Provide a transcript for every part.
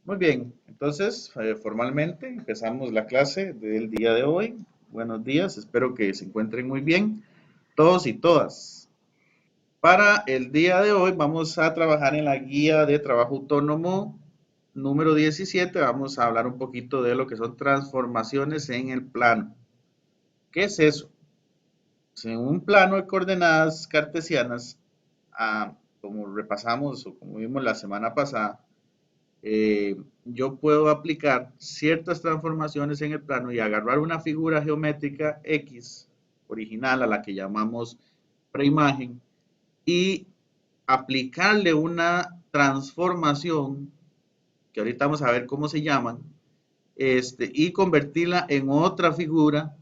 Muy bien, entonces formalmente empezamos la clase del día de hoy. Buenos días, espero que se encuentren muy bien todos y todas. Para el día de hoy vamos a trabajar en la guía de trabajo autónomo número 17. Vamos a hablar un poquito de lo que son transformaciones en el plano. ¿Qué es eso? En un plano de coordenadas cartesianas, como repasamos o como vimos la semana pasada, yo puedo aplicar ciertas transformaciones en el plano y agarrar una figura geométrica X original a la que llamamos preimagen y aplicarle una transformación que ahorita vamos a ver cómo se llaman, y convertirla en otra figura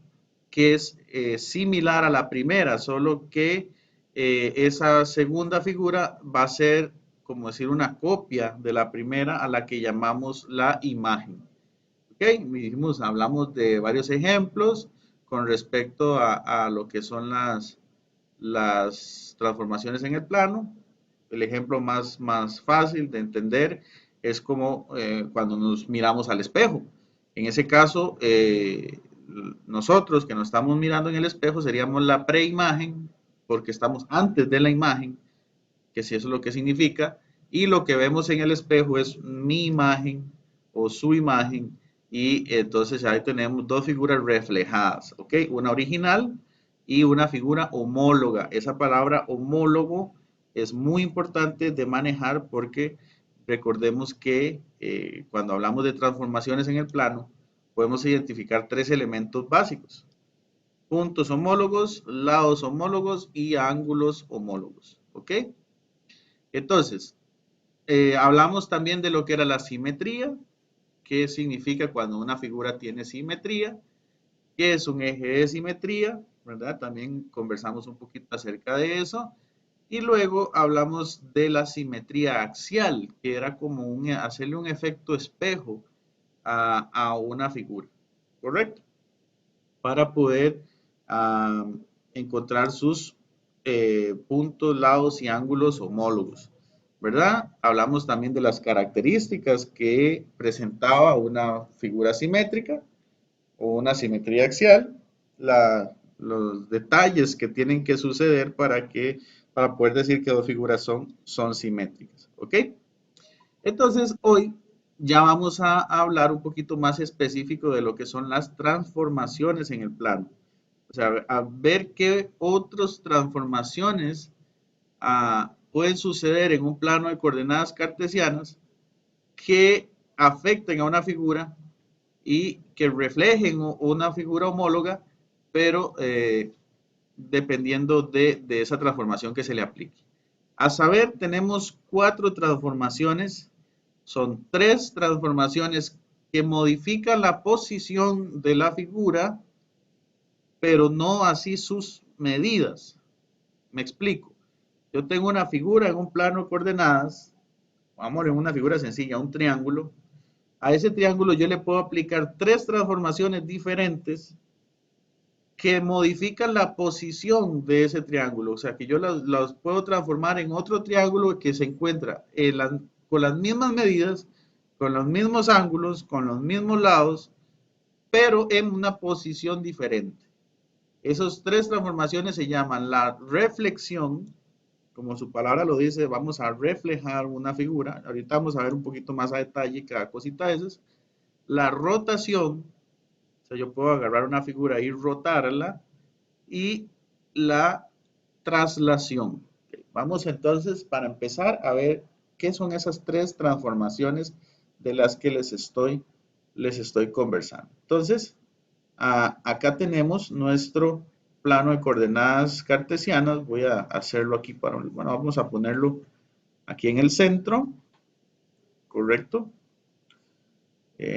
que es similar a la primera, solo que esa segunda figura va a ser, como decir, una copia de la primera a la que llamamos la imagen. ¿Ok? Hablamos de varios ejemplos con respecto a lo que son las transformaciones en el plano. El ejemplo más fácil de entender es como cuando nos miramos al espejo. En ese caso, nosotros que nos estamos mirando en el espejo seríamos la preimagen, porque estamos antes de la imagen, que si eso es lo que significa, y lo que vemos en el espejo es mi imagen o su imagen, y entonces ahí tenemos dos figuras reflejadas, ¿ok? Una original y una figura homóloga. Esa palabra homólogo es muy importante de manejar porque recordemos que cuando hablamos de transformaciones en el plano, podemos identificar tres elementos básicos: puntos homólogos, lados homólogos y ángulos homólogos, ¿ok? Entonces, hablamos también de lo que era la simetría, qué significa cuando una figura tiene simetría, qué es un eje de simetría, ¿verdad? También conversamos un poquito acerca de eso. Y luego hablamos de la simetría axial, que era como hacerle un efecto espejo a una figura, ¿correcto? Para poder ah, encontrar sus puntos, lados y ángulos homólogos, ¿verdad? Hablamos también de las características que presentaba una figura simétrica o una simetría axial, los detalles que tienen que suceder para poder decir que dos figuras son simétricas, ¿ok? Entonces, hoy ya vamos a hablar un poquito más específico de lo que son las transformaciones en el plano. O sea, a ver qué otras transformaciones pueden suceder en un plano de coordenadas cartesianas que afecten a una figura y que reflejen una figura homóloga, pero dependiendo de esa transformación que se le aplique. A saber, tenemos cuatro transformaciones. Son tres transformaciones que modifican la posición de la figura, pero no así sus medidas. Me explico. Yo tengo una figura en un plano de coordenadas, vamos en una figura sencilla, un triángulo. A ese triángulo yo le puedo aplicar tres transformaciones diferentes que modifican la posición de ese triángulo. O sea, que yo las puedo transformar en otro triángulo que se encuentra con las mismas medidas, con los mismos ángulos, con los mismos lados, pero en una posición diferente. Esas tres transformaciones se llaman la reflexión, como su palabra lo dice, vamos a reflejar una figura. Ahorita vamos a ver un poquito más a detalle cada cosita de esas. La rotación, o sea, yo puedo agarrar una figura y rotarla, y la traslación. Vamos entonces, para empezar, a ver qué son esas tres transformaciones de las que les estoy conversando. Entonces, acá tenemos nuestro plano de coordenadas cartesianas. Voy a hacerlo aquí bueno, vamos a ponerlo aquí en el centro, ¿correcto?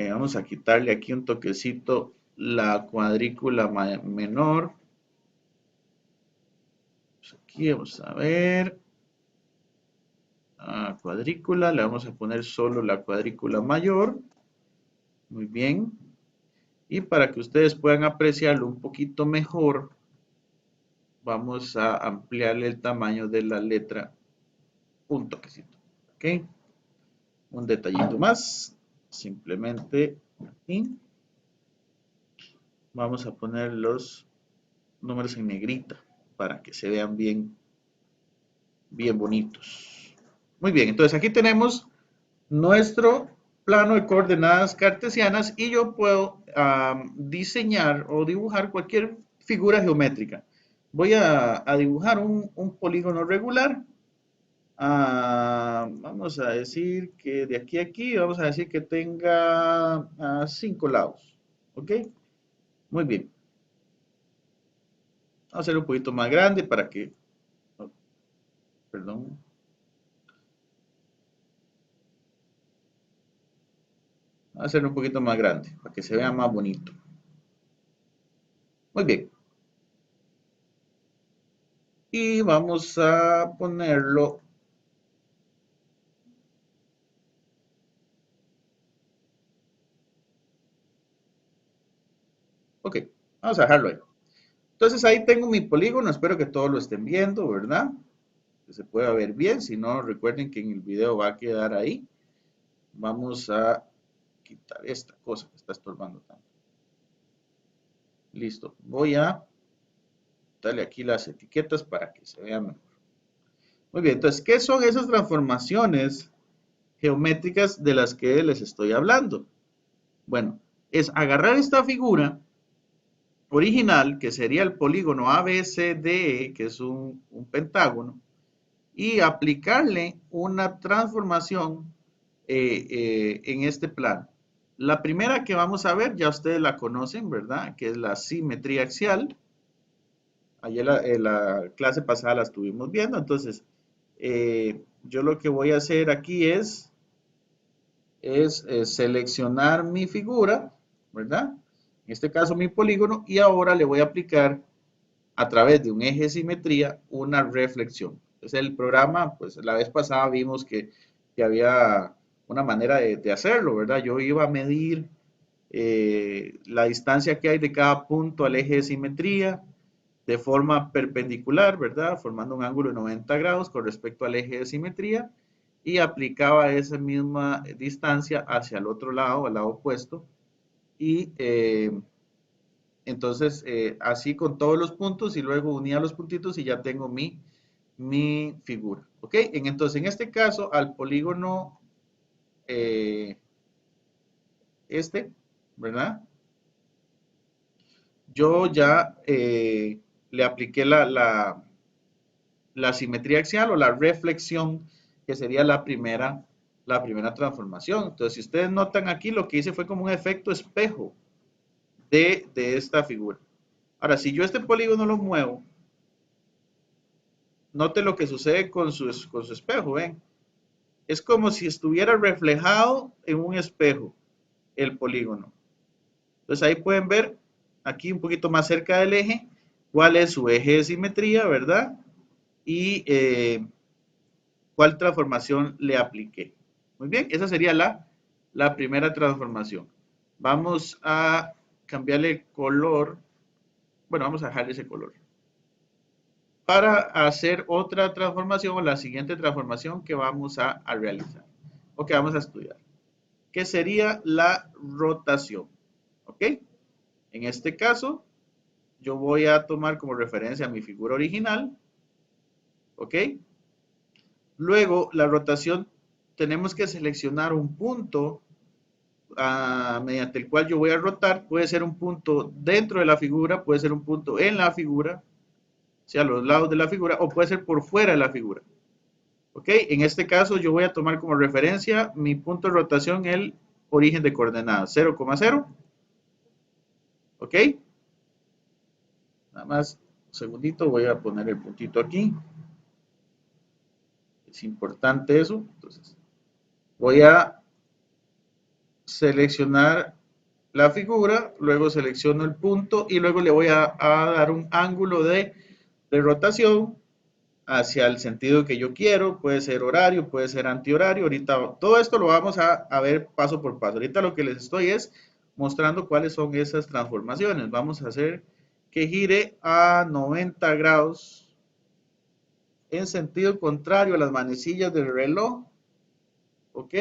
Vamos a quitarle aquí un toquecito la cuadrícula menor. Aquí vamos a ver. Cuadrícula, le vamos a poner solo la cuadrícula mayor. Muy bien. Y para que ustedes puedan apreciarlo un poquito mejor, vamos a ampliarle el tamaño de la letra un toquecito. ¿Ok? Un detallito más. simplemente aquí vamos a poner los números en negrita para que se vean bien, bien bonitos. Muy bien, entonces aquí tenemos nuestro plano de coordenadas cartesianas y yo puedo diseñar o dibujar cualquier figura geométrica. Voy a dibujar un polígono regular. Vamos a decir que de aquí a aquí, vamos a decir que tenga 5 lados. ¿Ok? Muy bien. Vamos a hacer un poquito más grande para que, oh, perdón, vamos a hacerlo un poquito más grande para que se vea más bonito. Muy bien. Y vamos a ponerlo. Ok, vamos a dejarlo ahí. Entonces ahí tengo mi polígono, espero que todos lo estén viendo, ¿verdad? Que se pueda ver bien, si no recuerden que en el video va a quedar ahí. Vamos a quitar esta cosa que está estorbando tanto. Listo, voy a darle aquí las etiquetas para que se vean mejor. Muy bien, entonces, ¿qué son esas transformaciones geométricas de las que les estoy hablando? Bueno, es agarrar esta figura original, que sería el polígono ABCDE, que es un pentágono, y aplicarle una transformación en este plano. La primera que vamos a ver, ya ustedes la conocen, ¿verdad? Que es la simetría axial. Ayer en la clase pasada la estuvimos viendo, entonces yo lo que voy a hacer aquí es seleccionar mi figura, ¿verdad? En este caso mi polígono, y ahora le voy a aplicar a través de un eje de simetría una reflexión. Entonces el programa, pues la vez pasada vimos que había una manera de hacerlo, ¿verdad? Yo iba a medir la distancia que hay de cada punto al eje de simetría de forma perpendicular, ¿verdad? Formando un ángulo de 90 grados con respecto al eje de simetría y aplicaba esa misma distancia hacia el otro lado, al lado opuesto, y entonces así con todos los puntos y luego unía los puntitos y ya tengo mi figura, ¿ok? Entonces en este caso al polígono eh, este, ¿verdad? Yo ya le apliqué la simetría axial o la reflexión, que sería la primera transformación. Entonces, si ustedes notan aquí, lo que hice fue como un efecto espejo de esta figura. Ahora, si yo este polígono lo muevo, note lo que sucede con su espejo, ¿ven? Es como si estuviera reflejado en un espejo el polígono. Entonces ahí pueden ver, aquí un poquito más cerca del eje, cuál es su eje de simetría, ¿verdad? Y cuál transformación le apliqué. Muy bien, esa sería la primera transformación. Vamos a cambiarle el color. Bueno, vamos a dejar ese color. Para hacer otra transformación o la siguiente transformación que vamos a realizar o que vamos a estudiar, que sería la rotación. ¿Ok? En este caso, yo voy a tomar como referencia mi figura original. ¿Ok? Luego, la rotación, tenemos que seleccionar un punto mediante el cual yo voy a rotar. Puede ser un punto dentro de la figura, puede ser un punto en la figura, o sea, a los lados de la figura, o puede ser por fuera de la figura. ¿Ok? En este caso yo voy a tomar como referencia mi punto de rotación el origen de coordenadas 0,0. ¿Ok? Nada más un segundito, voy a poner el puntito aquí. Es importante eso. Entonces, voy a seleccionar la figura, luego selecciono el punto y luego le voy a dar un ángulo de rotación hacia el sentido que yo quiero, puede ser horario, puede ser antihorario, ahorita todo esto lo vamos a ver paso por paso. Ahorita lo que les estoy es mostrando cuáles son esas transformaciones. Vamos a hacer que gire a 90 grados en sentido contrario a las manecillas del reloj, ¿ok?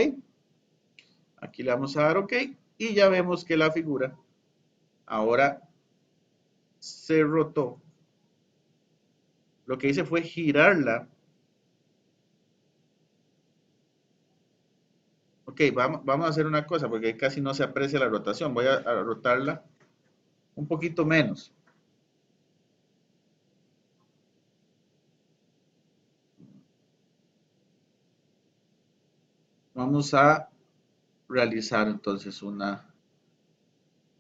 Aquí le vamos a dar OK y ya vemos que la figura ahora se rotó. Lo que hice fue girarla. Ok, vamos a hacer una cosa porque casi no se aprecia la rotación. Voy a rotarla un poquito menos. Vamos a realizar entonces una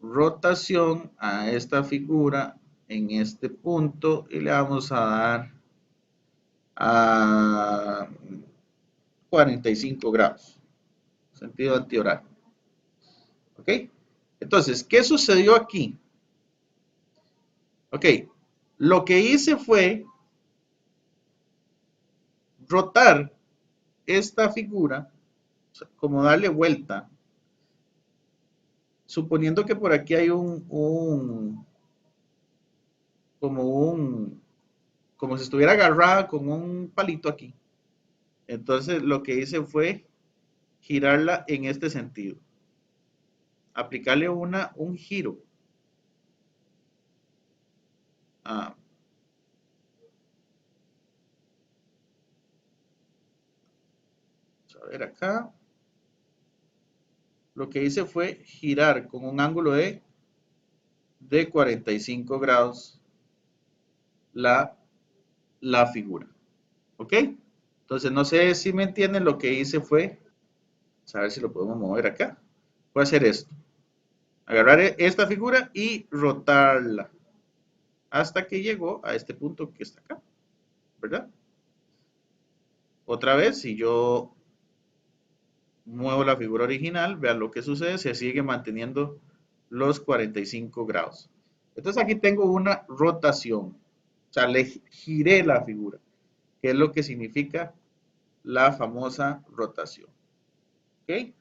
rotación a esta figura en este punto y le vamos a dar a 45 grados, sentido antihorario. ¿Ok? Entonces, ¿qué sucedió aquí? Ok, lo que hice fue rotar esta figura, como darle vuelta, suponiendo que por aquí hay como como si estuviera agarrada con un palito aquí. Entonces lo que hice fue girarla en este sentido, aplicarle un giro. Ah, vamos a ver acá. Lo que hice fue girar con un ángulo de 45 grados la, la figura. ¿Ok? Entonces no sé si me entienden, lo que hice fue, a ver si lo podemos mover acá. Voy a hacer esto. Agarrar esta figura y rotarla hasta que llegó a este punto que está acá, ¿verdad? Otra vez, si yo muevo la figura original, vean lo que sucede, se sigue manteniendo los 45 grados. Entonces aquí tengo una rotación, o sea, le giré la figura, que es lo que significa la famosa rotación. ¿Ok?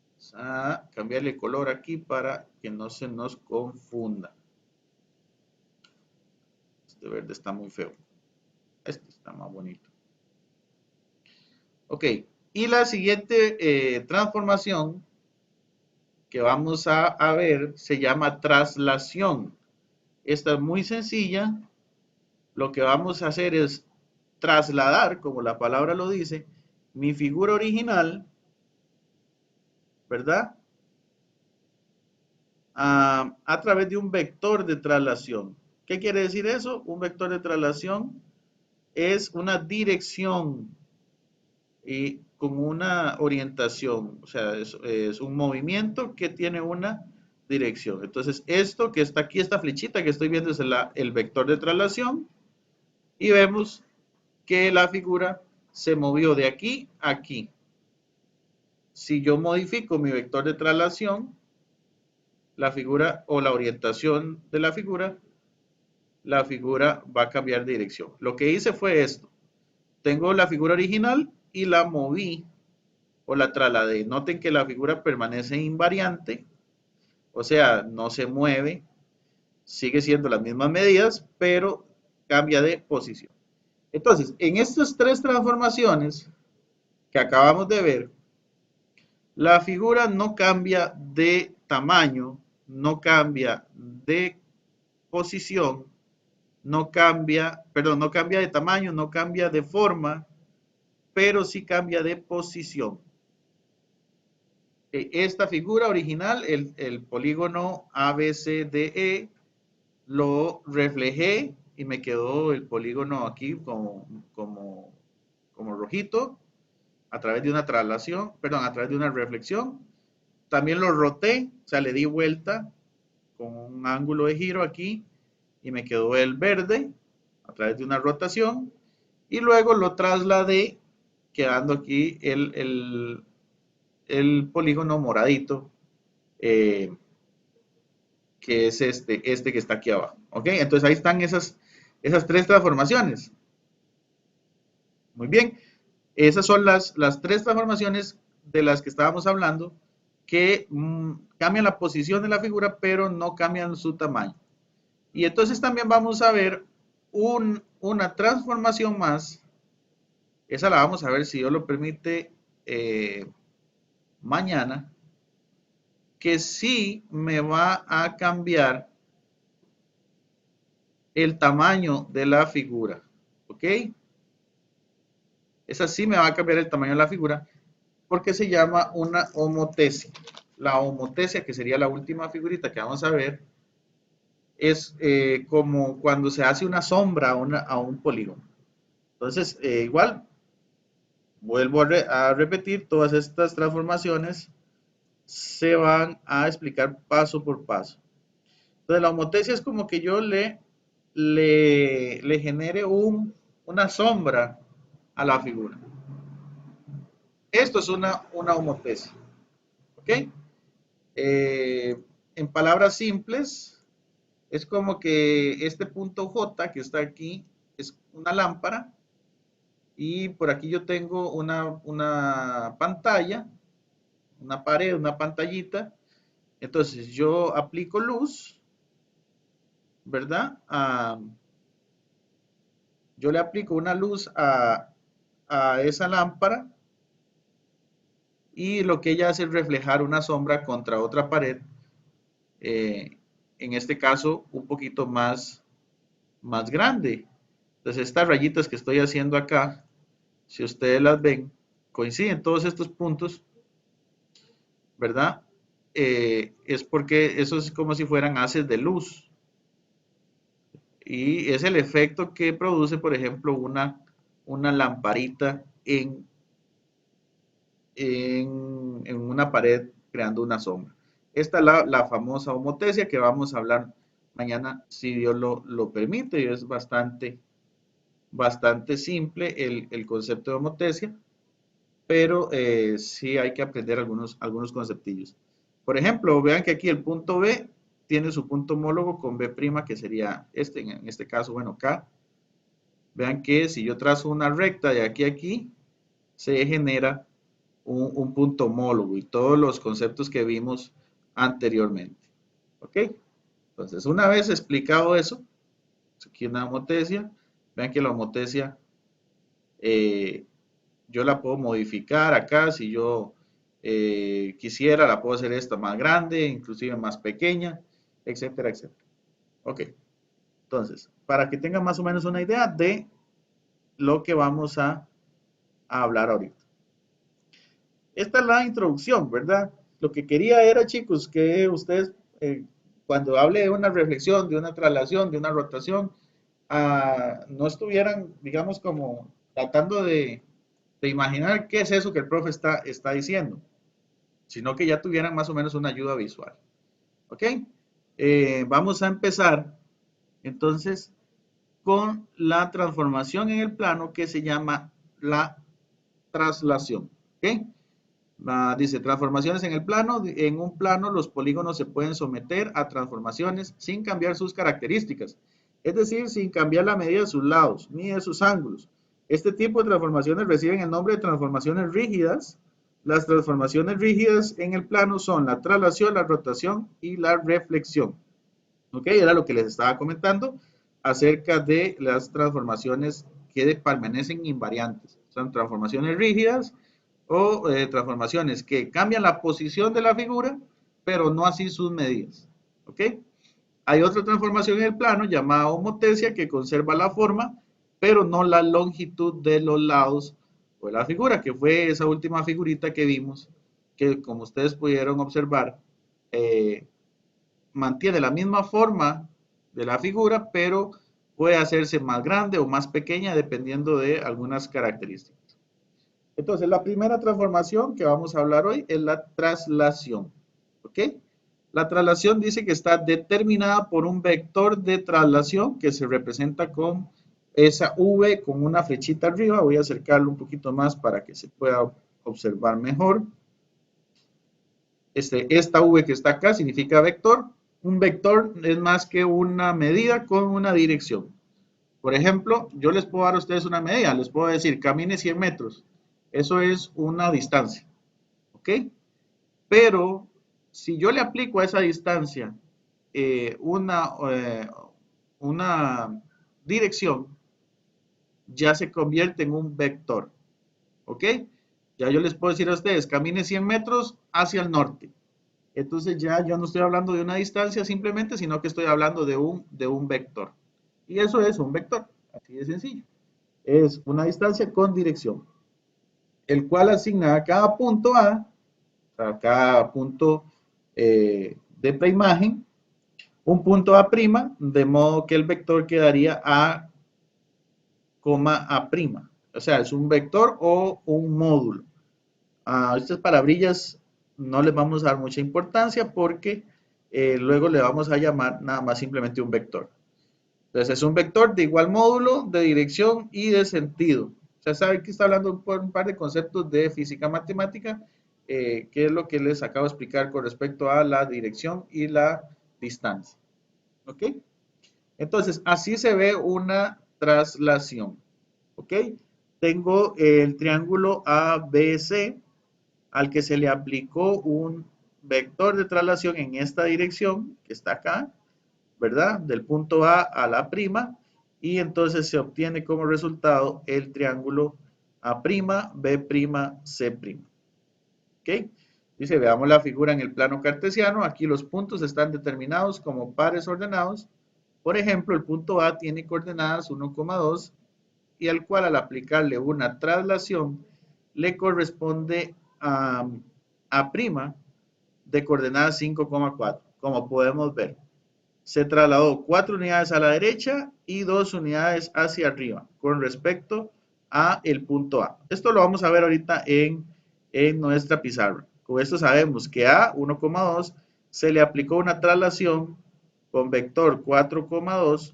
Vamos a cambiarle el color aquí para que no se nos confunda. Este verde está muy feo. Este está más bonito. Ok, y la siguiente transformación que vamos a ver se llama traslación. Esta es muy sencilla. Lo que vamos a hacer es trasladar, como la palabra lo dice, mi figura original, ¿verdad? A través de un vector de traslación. ¿Qué quiere decir eso? Un vector de traslación es una dirección y con una orientación, o sea, es un movimiento que tiene una dirección. Entonces, esto que está aquí, esta flechita que estoy viendo es el vector de traslación y vemos que la figura se movió de aquí a aquí. Si yo modifico mi vector de traslación, la figura o la orientación de la figura va a cambiar de dirección. Lo que hice fue esto. Tengo la figura original y la moví o la trasladé. Noten que la figura permanece invariante, o sea, no se mueve, sigue siendo las mismas medidas, pero cambia de posición. Entonces, en estas tres transformaciones que acabamos de ver, la figura no cambia de tamaño, no cambia de posición, no cambia, perdón, no cambia de tamaño, no cambia de forma, pero sí cambia de posición. Esta figura original, el polígono ABCDE, lo reflejé y me quedó el polígono aquí como rojito a través de una traslación, perdón, a través de una reflexión. También lo roté, o sea, le di vuelta con un ángulo de giro aquí y me quedó el verde a través de una rotación y luego lo trasladé quedando aquí el polígono moradito, eh, que es este que está aquí abajo. ¿Ok? Entonces ahí están esas tres transformaciones. Muy bien. Esas son las tres transformaciones de las que estábamos hablando que cambian la posición de la figura, pero no cambian su tamaño. Y entonces también vamos a ver una transformación más. Esa la vamos a ver, si Dios lo permite, mañana. que sí me va a cambiar el tamaño de la figura. ¿Ok? Esa sí me va a cambiar el tamaño de la figura porque se llama una homotesia. La homotesia, que sería la última figurita que vamos a ver, es como cuando se hace una sombra a un polígono. Entonces, igual, vuelvo a repetir, todas estas transformaciones se van a explicar paso por paso. Entonces, la homotesia es como que yo le genere una sombra a la figura. Esto es una homotesia. ¿Ok? Eh, en palabras simples, es como que este punto J que está aquí es una lámpara y por aquí yo tengo una pantalla, una pared, una pantallita. Entonces yo aplico luz, ¿verdad? Yo le aplico una luz a esa lámpara y lo que ella hace es reflejar una sombra contra otra pared, eh, en este caso un poquito más grande. Entonces estas rayitas que estoy haciendo acá, si ustedes las ven, coinciden todos estos puntos, ¿verdad? Es porque eso es como si fueran haces de luz. Y es el efecto que produce, por ejemplo, una lamparita en una pared creando una sombra. Esta es la famosa homotesia que vamos a hablar mañana, si Dios lo permite, y es bastante simple el concepto de homotesia, pero sí hay que aprender algunos conceptillos. Por ejemplo, vean que aquí el punto B tiene su punto homólogo con B', que sería en este caso, bueno, K. Vean que si yo trazo una recta de aquí a aquí, se genera un punto homólogo y todos los conceptos que vimos anteriormente. ¿Ok? Entonces, una vez explicado eso, aquí una homotesia, vean que la homotesia eh, yo la puedo modificar acá, si yo quisiera, la puedo hacer esta más grande, inclusive más pequeña, etcétera, etcétera. Ok, entonces, para que tengan más o menos una idea de lo que vamos a hablar ahorita. Esta es la introducción, ¿verdad? Lo que quería era, chicos, que ustedes, cuando hable de una reflexión, de una traslación, de una rotación, no estuvieran, digamos, como tratando de imaginar qué es eso que el profe está diciendo, sino que ya tuvieran más o menos una ayuda visual. ¿Ok? Vamos a empezar entonces con la transformación en el plano que se llama la traslación. ¿Ok? Dice, transformaciones en el plano. En un plano los polígonos se pueden someter a transformaciones sin cambiar sus características, es decir, sin cambiar la medida de sus lados ni de sus ángulos. Este tipo de transformaciones reciben el nombre de transformaciones rígidas. Las transformaciones rígidas en el plano son la traslación, la rotación y la reflexión. ¿Ok? Era lo que les estaba comentando acerca de las transformaciones que permanecen invariantes. Son transformaciones rígidas o transformaciones que cambian la posición de la figura, pero no así sus medidas. ¿Ok? Hay otra transformación en el plano llamada homotesia que conserva la forma, pero no la longitud de los lados de la figura, que fue esa última figurita que vimos, que como ustedes pudieron observar, eh, mantiene la misma forma de la figura, pero puede hacerse más grande o más pequeña dependiendo de algunas características. Entonces, la primera transformación que vamos a hablar hoy es la traslación. ¿Ok? La traslación dice que está determinada por un vector de traslación que se representa con esa V con una flechita arriba. Voy a acercarlo un poquito más para que se pueda observar mejor. Esta V que está acá significa vector. Un vector es más que una medida con una dirección. Por ejemplo, yo les puedo dar a ustedes una medida, les puedo decir, camine 100 metros. Eso es una distancia, ¿ok? Pero si yo le aplico a esa distancia eh, una, eh, una dirección, ya se convierte en un vector, ¿ok? Ya yo les puedo decir a ustedes, camine 100 metros hacia el norte. Entonces ya yo no estoy hablando de una distancia simplemente, sino que estoy hablando de un vector. Y eso es un vector, así de sencillo. Es una distancia con dirección, el cual asigna a cada punto A, a cada punto de preimagen, un punto A', de modo que el vector quedaría A, A'. O sea, es un vector o un módulo. A estas palabrillas no les vamos a dar mucha importancia porque luego le vamos a llamar nada más simplemente un vector. Entonces es un vector de igual módulo, de dirección y de sentido. O sea, sabe que está hablando por un par de conceptos de física matemática, que es lo que les acabo de explicar con respecto a la dirección y la distancia. ¿Ok? Entonces, así se ve una traslación. ¿Ok? Tengo el triángulo ABC al que se le aplicó un vector de traslación en esta dirección, que está acá, ¿verdad? Del punto A a la prima, y entonces se obtiene como resultado el triángulo A', B', C'. ¿Ok? Dice, veamos la figura en el plano cartesiano. Aquí los puntos están determinados como pares ordenados. Por ejemplo, el punto A tiene coordenadas 1,2 y al cual al aplicarle una traslación le corresponde a prima de coordenadas 5,4, como podemos ver. Se trasladó 4 unidades a la derecha y 2 unidades hacia arriba con respecto a el punto A. Esto lo vamos a ver ahorita en nuestra pizarra. Con esto sabemos que a 1,2 se le aplicó una traslación con vector 4,2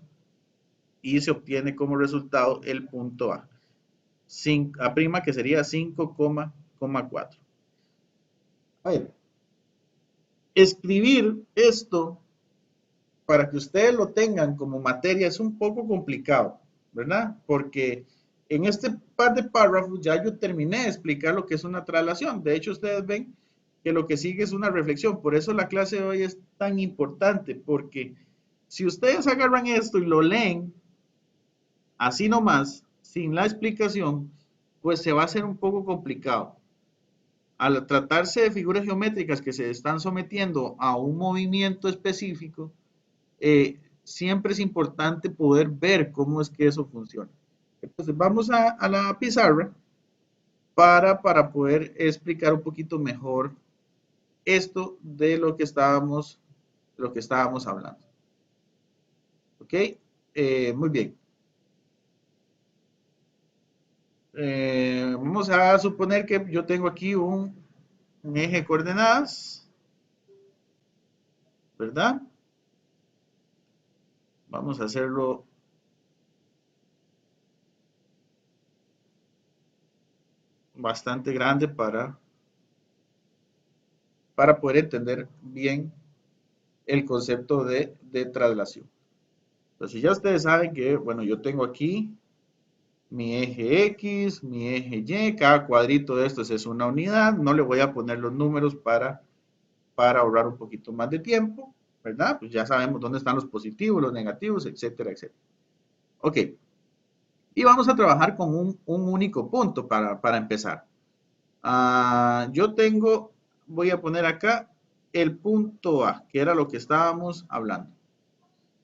y se obtiene como resultado el punto A. A' que sería 5,4. A ver, escribir esto para que ustedes lo tengan como materia es un poco complicado, ¿verdad? Porque en este par de párrafos ya yo terminé de explicar lo que es una traslación. De hecho, ustedes ven que lo que sigue es una reflexión. Por eso la clase de hoy es tan importante, porque si ustedes agarran esto y lo leen así nomás, sin la explicación, pues se va a hacer un poco complicado. Al tratarse de figuras geométricas que se están sometiendo a un movimiento específico, siempre es importante poder ver cómo es que eso funciona. Entonces vamos a la pizarra para poder explicar un poquito mejor esto de lo que estábamos hablando. ¿Ok? Muy bien. Vamos a suponer que yo tengo aquí un eje de coordenadas, ¿verdad? Vamos a hacerlo bastante grande para poder entender bien el concepto de traslación. Entonces ya ustedes saben que, bueno, yo tengo aquí mi eje X, mi eje Y, cada cuadrito de estos es una unidad, no le voy a poner los números para ahorrar un poquito más de tiempo, ¿verdad? Pues ya sabemos dónde están los positivos, los negativos, etcétera, etcétera. Ok, y vamos a trabajar con un único punto para empezar. Yo tengo, voy a poner acá el punto A, que era lo que estábamos hablando.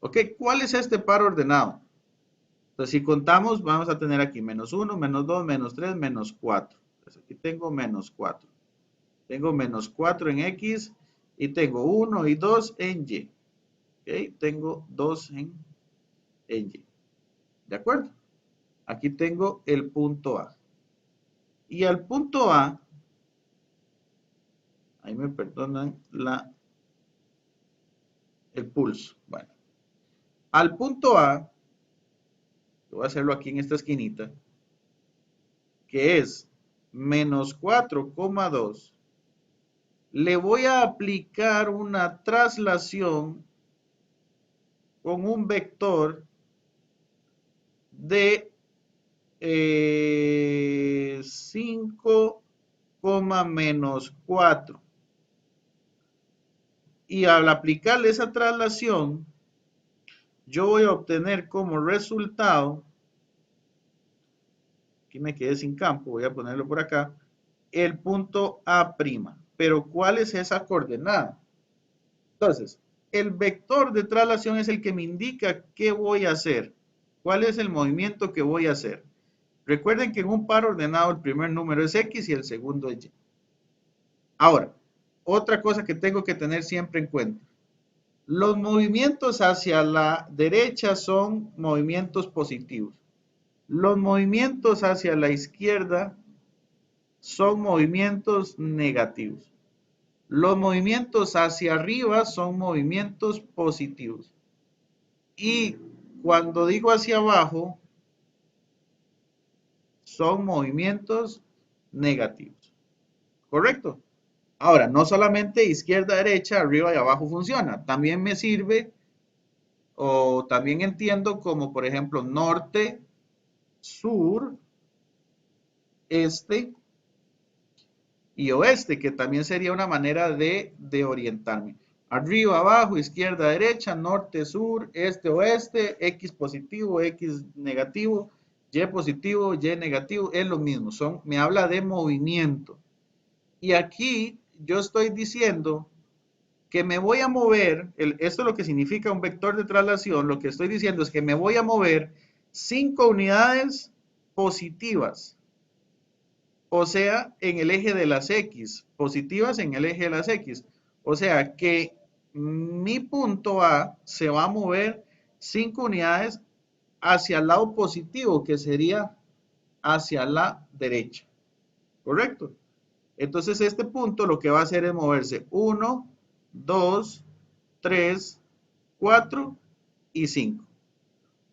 Ok, ¿cuál es este par ordenado? Entonces, si contamos, vamos a tener aquí menos 1, menos 2, menos 3, menos 4. Entonces, aquí tengo menos 4. Tengo menos 4 en X y tengo 1 y 2 en Y. ¿Ok? Tengo 2 en Y. ¿De acuerdo? Aquí tengo el punto A. Y al punto A, ahí me perdonan el pulso. Bueno, al punto A, voy a hacerlo aquí en esta esquinita, que es menos 4,2, le voy a aplicar una traslación con un vector de 5, menos 4. Y al aplicarle esa traslación, yo voy a obtener como resultado, aquí me quedé sin campo, voy a ponerlo por acá, el punto A'. Pero ¿cuál es esa coordenada? Entonces, el vector de traslación es el que me indica qué voy a hacer, cuál es el movimiento que voy a hacer. Recuerden que en un par ordenado el primer número es X y el segundo es Y. Ahora, otra cosa que tengo que tener siempre en cuenta. Los movimientos hacia la derecha son movimientos positivos. Los movimientos hacia la izquierda son movimientos negativos. Los movimientos hacia arriba son movimientos positivos. Y cuando digo hacia abajo, son movimientos negativos. ¿Correcto? Ahora, no solamente izquierda, derecha, arriba y abajo funciona. También me sirve o también entiendo como, por ejemplo, norte, sur, este y oeste, que también sería una manera de orientarme. Arriba, abajo, izquierda, derecha, norte, sur, este, oeste, X positivo, X negativo, Y positivo, Y negativo, es lo mismo. Me habla de movimiento. Y aquí yo estoy diciendo que me voy a mover, esto es lo que significa un vector de traslación, lo que estoy diciendo es que me voy a mover 5 unidades positivas, o sea, en el eje de las X, positivas en el eje de las X. O sea que mi punto A se va a mover 5 unidades hacia el lado positivo, que sería hacia la derecha, ¿correcto? Entonces este punto lo que va a hacer es moverse 1, 2, 3, 4 y 5.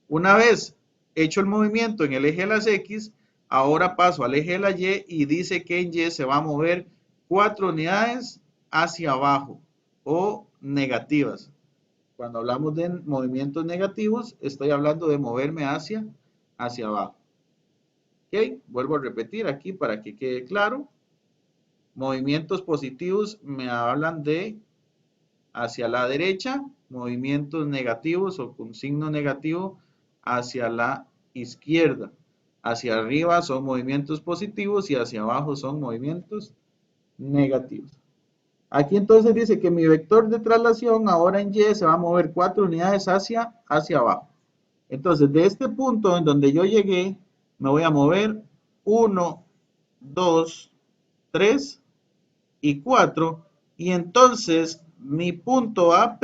Una vez hecho el movimiento en el eje de las X, ahora paso al eje de la Y y dice que en Y se va a mover 4 unidades hacia abajo o negativas. Cuando hablamos de movimientos negativos, estoy hablando de moverme hacia abajo. ¿Ok? Vuelvo a repetir aquí para que quede claro. Movimientos positivos me hablan de hacia la derecha, movimientos negativos o con signo negativo hacia la izquierda. Hacia arriba son movimientos positivos y hacia abajo son movimientos negativos. Aquí entonces dice que mi vector de traslación ahora en Y se va a mover 4 unidades hacia abajo. Entonces de este punto en donde yo llegué, me voy a mover 1, 2, 3 y 4. Y entonces mi punto A'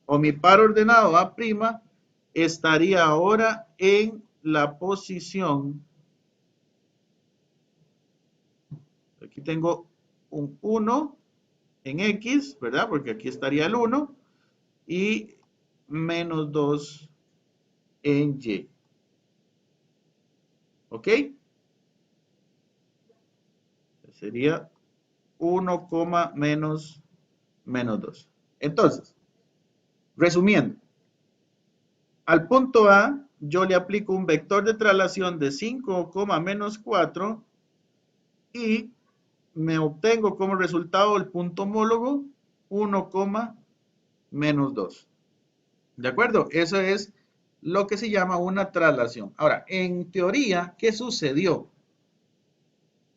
o mi par ordenado A' estaría ahora en la posición. Aquí tengo un 1 en X, ¿verdad? Porque aquí estaría el 1 y menos 2 en Y. ¿Ok? Sería 1, menos 2. Entonces, resumiendo, al punto A yo le aplico un vector de traslación de 5, menos 4 y me obtengo como resultado el punto homólogo 1, menos 2. ¿De acuerdo? Eso es lo que se llama una traslación. Ahora, en teoría, ¿qué sucedió?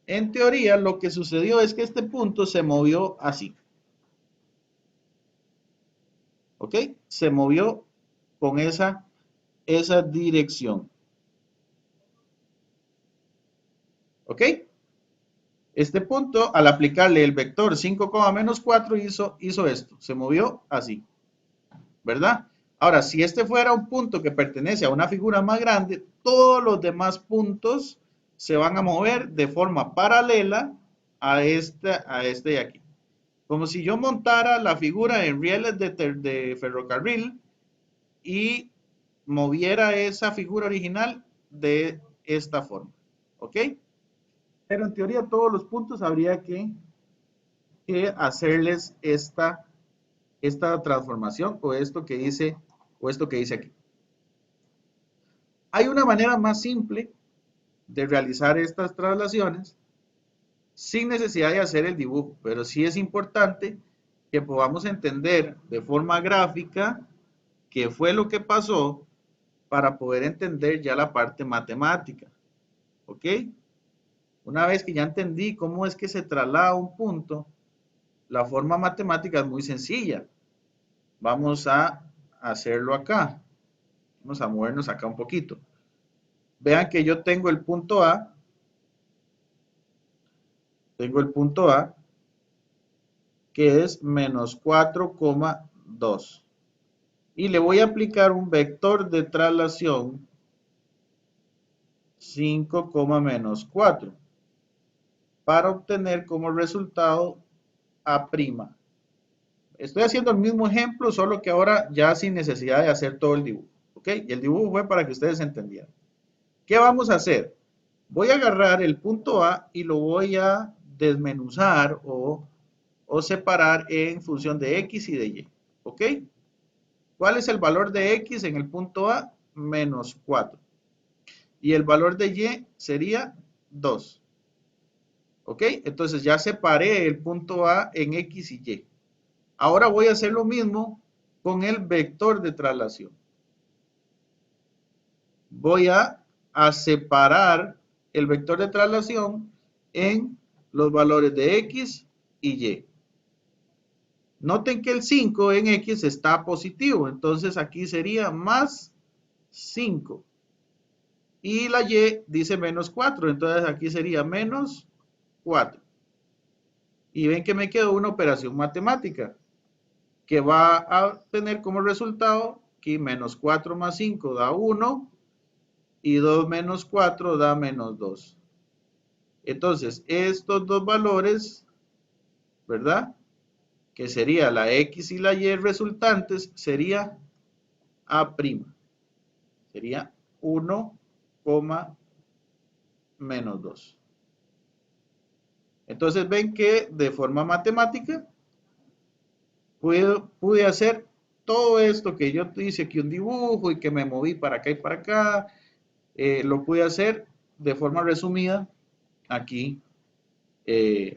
En teoría, lo que sucedió es que este punto se movió así. ¿Ok? Se movió con esa dirección. ¿Ok? Este punto, al aplicarle el vector 5, menos 4, hizo esto. Se movió así. ¿Verdad? Ahora, si este fuera un punto que pertenece a una figura más grande, todos los demás puntos se van a mover de forma paralela a este de aquí. Como si yo montara la figura en rieles de ferrocarril y moviera esa figura original de esta forma. ¿Ok? Pero en teoría todos los puntos habría que hacerles esta transformación o esto que dice aquí. Hay una manera más simple de realizar estas traslaciones sin necesidad de hacer el dibujo, pero sí es importante que podamos entender de forma gráfica qué fue lo que pasó para poder entender ya la parte matemática. ¿Ok? Una vez que ya entendí cómo es que se traslada un punto, La forma matemática es muy sencilla. Vamos a hacerlo acá. Vamos a movernos acá un poquito. Vean que yo tengo el punto A. Tengo el punto A, que es menos 4,2. Y le voy a aplicar un vector de traslación 5, menos 4 para obtener como resultado A'. Estoy haciendo el mismo ejemplo, solo que ahora ya sin necesidad de hacer todo el dibujo. ¿Ok? Y el dibujo fue para que ustedes entendieran. ¿Qué vamos a hacer? Voy a agarrar el punto A y lo voy a desmenuzar o separar en función de X y de Y. ¿Ok? ¿Cuál es el valor de X en el punto A? Menos 4. Y el valor de Y sería 2. ¿Ok? Entonces ya separé el punto A en X y Y. Ahora voy a hacer lo mismo con el vector de traslación. Voy a separar el vector de traslación en los valores de X y Y. Noten que el 5 en X está positivo, entonces aquí sería más 5. Y la Y dice menos 4, entonces aquí sería menos 4. Y ven que me quedó una operación matemática que va a tener como resultado que menos 4 más 5 da 1 y 2 menos 4 da menos 2. Entonces, estos dos valores, ¿verdad? Que sería la X y la Y resultantes, sería A'. Sería 1, menos 2. Entonces ven que de forma matemática pude hacer todo esto que yo hice aquí un dibujo y que me moví para acá y para acá, lo pude hacer de forma resumida aquí,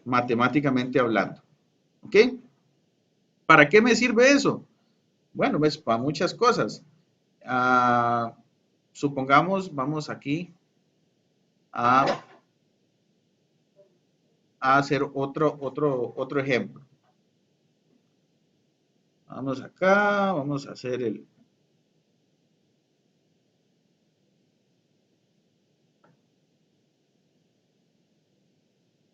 matemáticamente hablando. ¿Ok? ¿Para qué me sirve eso? Bueno, pues para muchas cosas. Ah, supongamos, vamos aquí a, a hacer otro ejemplo. Vamos acá, vamos a hacer el...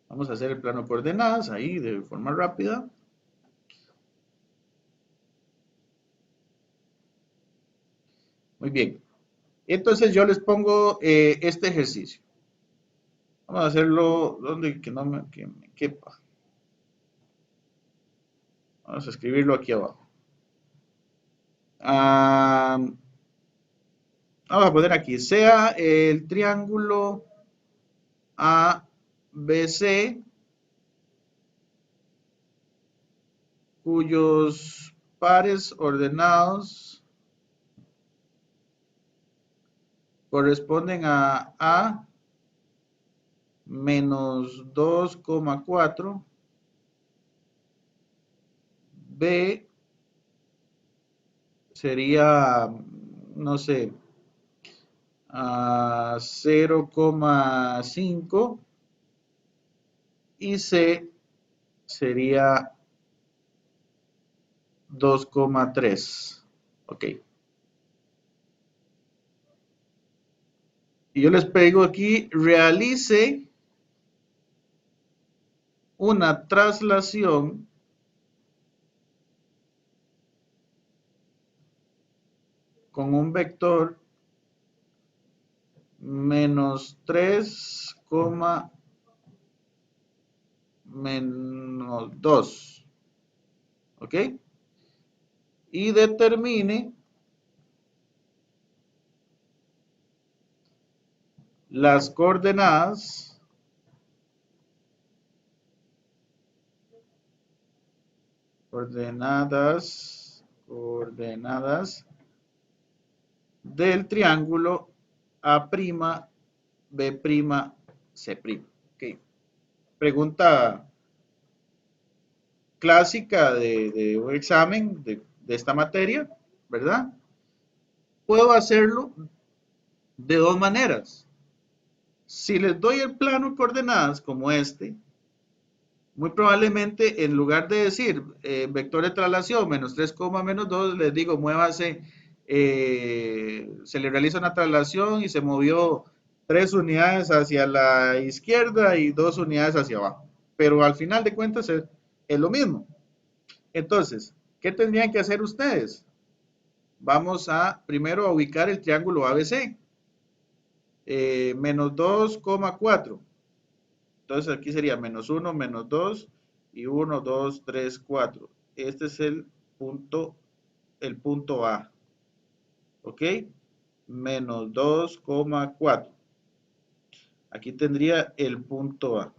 Vamos a hacer el plano de coordenadas ahí de forma rápida. Muy bien. Entonces yo les pongo este ejercicio. Vamos a hacerlo donde que no que me quepa. Vamos a escribirlo aquí abajo. Ah, vamos a poner aquí, sea el triángulo ABC cuyos pares ordenados corresponden a menos 2,4, B sería, no sé, 0,5 y C sería 2,3. Ok. Y yo les pego aquí, realice una traslación con un vector menos 3, menos 2. ¿Ok? Y determine las coordenadas del triángulo A', B', C'. Okay. Pregunta clásica de un examen de esta materia, ¿verdad? Puedo hacerlo de dos maneras. Si les doy el plano de coordenadas como este, Muy probablemente, en lugar de decir vector de traslación menos 3, menos 2, les digo, muévase, se le realiza una traslación y se movió 3 unidades hacia la izquierda y 2 unidades hacia abajo. Pero al final de cuentas es lo mismo. Entonces, ¿qué tendrían que hacer ustedes? Vamos a primero a ubicar el triángulo ABC. Menos 2,4. Entonces aquí sería menos 1, menos 2 y 1, 2, 3, 4. Este es el punto A. ¿Ok? Menos 2,4. Aquí tendría el punto A.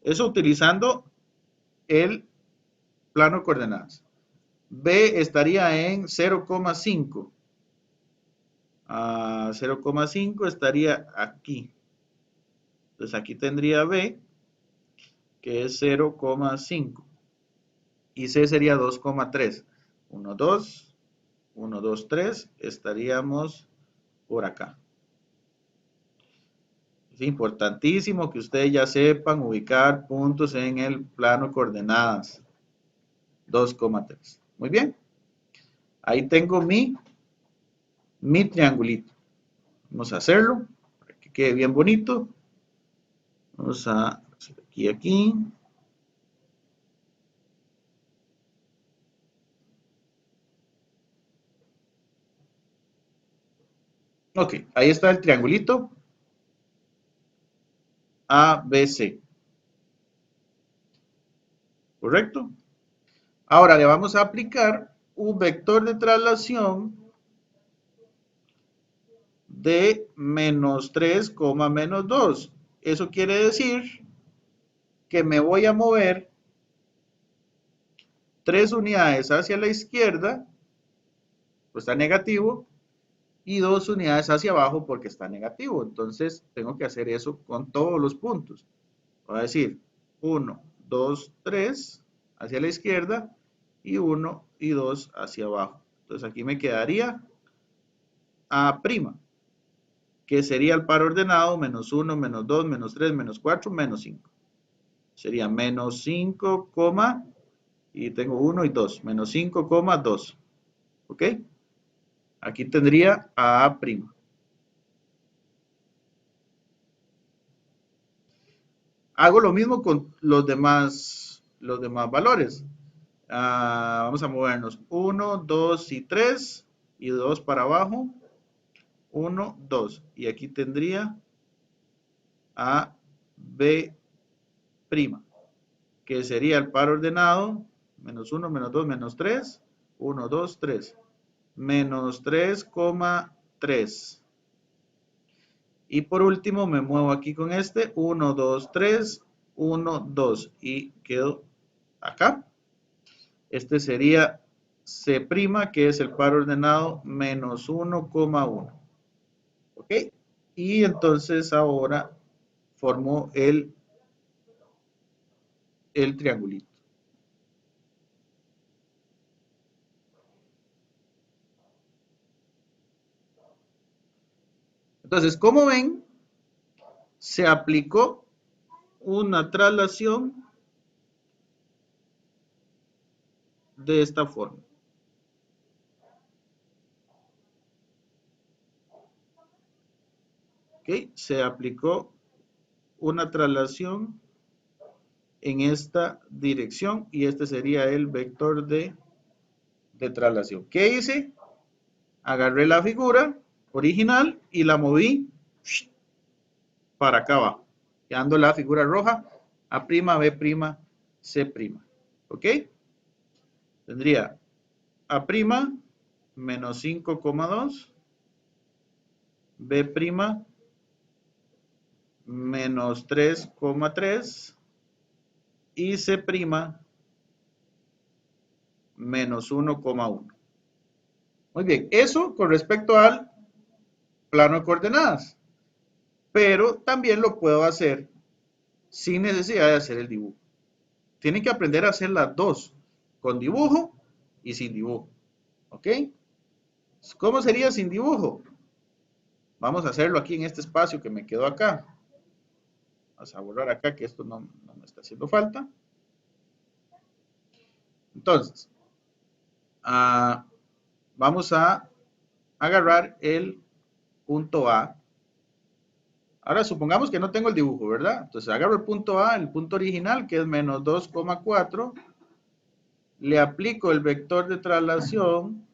Eso utilizando el plano de coordenadas. B estaría en 0,5. 0,5 estaría aquí. Entonces aquí tendría B, que es 0,5. Y C sería 2,3. 1, 2, 1, 2, 3. Estaríamos por acá. Es importantísimo que ustedes ya sepan ubicar puntos en el plano de coordenadas. 2,3. Muy bien. Ahí tengo mi triangulito. Vamos a hacerlo para que quede bien bonito. Vamos a hacer aquí. Ok, ahí está el triangulito ABC. ¿Correcto? Ahora le vamos a aplicar un vector de traslación de menos 3, menos 2. Eso quiere decir que me voy a mover 3 unidades hacia la izquierda, pues está negativo, y 2 unidades hacia abajo porque está negativo. Entonces tengo que hacer eso con todos los puntos. Voy a decir 1, 2, 3 hacia la izquierda y 1 y 2 hacia abajo. Entonces aquí me quedaría A', que sería el par ordenado menos 1, menos 2, menos 3, menos 4, menos 5. Sería menos 5, y tengo 1 y 2, menos 5, 2. ¿Ok? Aquí tendría a A'. Hago lo mismo con los demás valores. Vamos a movernos 1, 2 y 3 y 2 para abajo. 1, 2. Y aquí tendría a B', que sería el par ordenado menos 1, menos 2, menos 3. 1, 2, 3. Menos 3, 3. Y por último me muevo aquí con este. 1, 2, 3. 1, 2. Y quedo acá. Este sería C', que es el par ordenado menos 1,1. ¿Ok? Y entonces ahora formo el triangulito. Entonces, como ven, se aplicó una traslación de esta forma. ¿Ok? Se aplicó una traslación en esta dirección y este sería el vector de traslación. ¿Qué hice? Agarré la figura original y la moví para acá abajo, quedando la figura roja A', B', C'. ¿Ok? Tendría A' menos 5,2, B' menos 3,3 y C' menos 1,1. Muy bien, eso con respecto al plano de coordenadas, pero también lo puedo hacer sin necesidad de hacer el dibujo. Tienen que aprender a hacer las dos, con dibujo y sin dibujo. ¿Ok? ¿Cómo sería sin dibujo? Vamos a hacerlo aquí en este espacio que me quedó acá. Vamos a borrar acá que esto no me está haciendo falta. Entonces, vamos a agarrar el punto A. Ahora supongamos que no tengo el dibujo, ¿verdad? Entonces agarro el punto A, el punto original, que es menos 2,4. Le aplico el vector de traslación,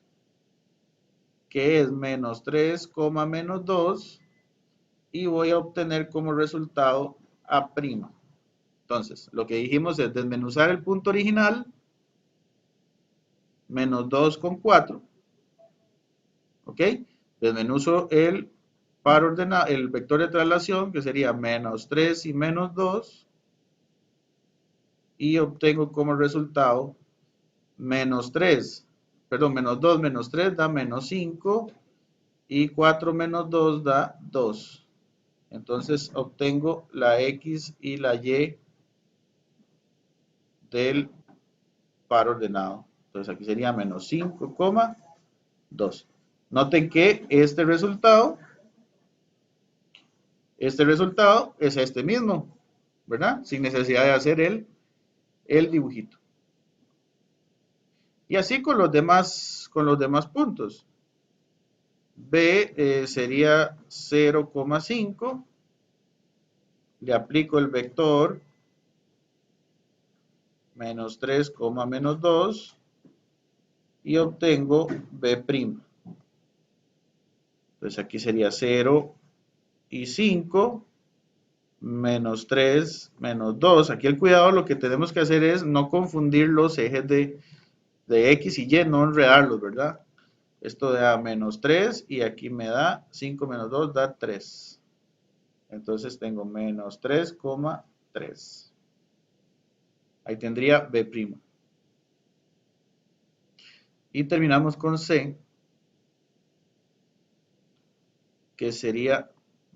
que es menos 3, menos 2. Y voy a obtener como resultado A'. Entonces, lo que dijimos es desmenuzar el punto original, menos 2,4. ¿Ok? Desmenuzo el par ordenado, el vector de traslación, que sería menos 3 y menos 2. Y obtengo como resultado menos 3, perdón, menos 2 menos 3 da menos 5. Y 4 menos 2 da 2. Entonces obtengo la X y la Y del par ordenado. Entonces aquí sería menos 5,2. Noten que este resultado es este mismo, ¿verdad? Sin necesidad de hacer el dibujito. Y así con los demás puntos. B sería 0,5. Le aplico el vector menos 3, menos 2 y obtengo B'. Entonces aquí sería 0 y 5 menos 3 menos 2. Aquí el cuidado, lo que tenemos que hacer es no confundir los ejes de X y Y, no enredarlos, ¿verdad? Esto da menos 3 y aquí me da 5 menos 2 da 3. Entonces tengo menos 3,3. Ahí tendría B'. Y terminamos con C, que sería